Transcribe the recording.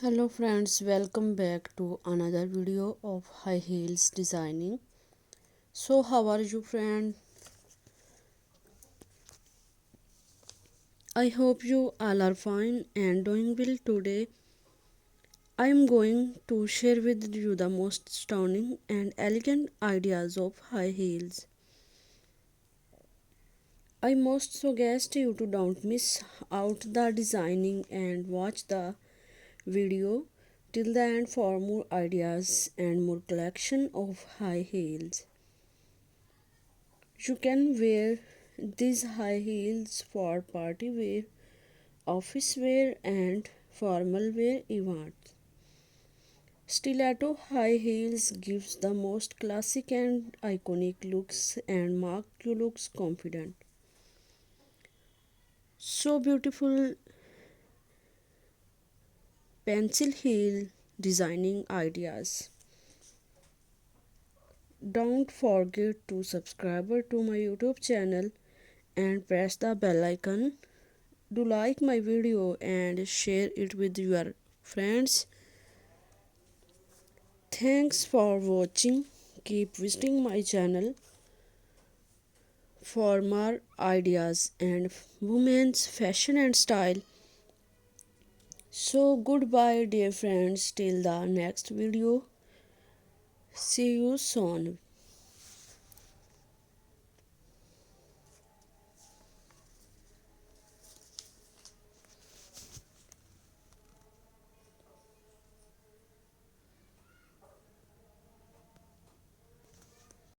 Hello friends, welcome back to another video of high heels designing. So how are you friend? I hope you all are fine and doing well today. I am going to share with you the most stunning and elegant ideas of high heels. I must suggest you to don't miss out the designing and watch the video till the end for more ideas and more collection of high heels. You can wear these high heels for party wear, office wear, and formal wear events. Stiletto high heels gives the most classic and iconic looks and make you looks confident. So beautiful pencil heel designing ideas. Don't forget to subscribe to my YouTube channel and press the bell icon. Do like my video and share it with your friends. Thanks for watching. Keep visiting my channel for more ideas and women's fashion and style. So goodbye dear friends till the next video. See you soon.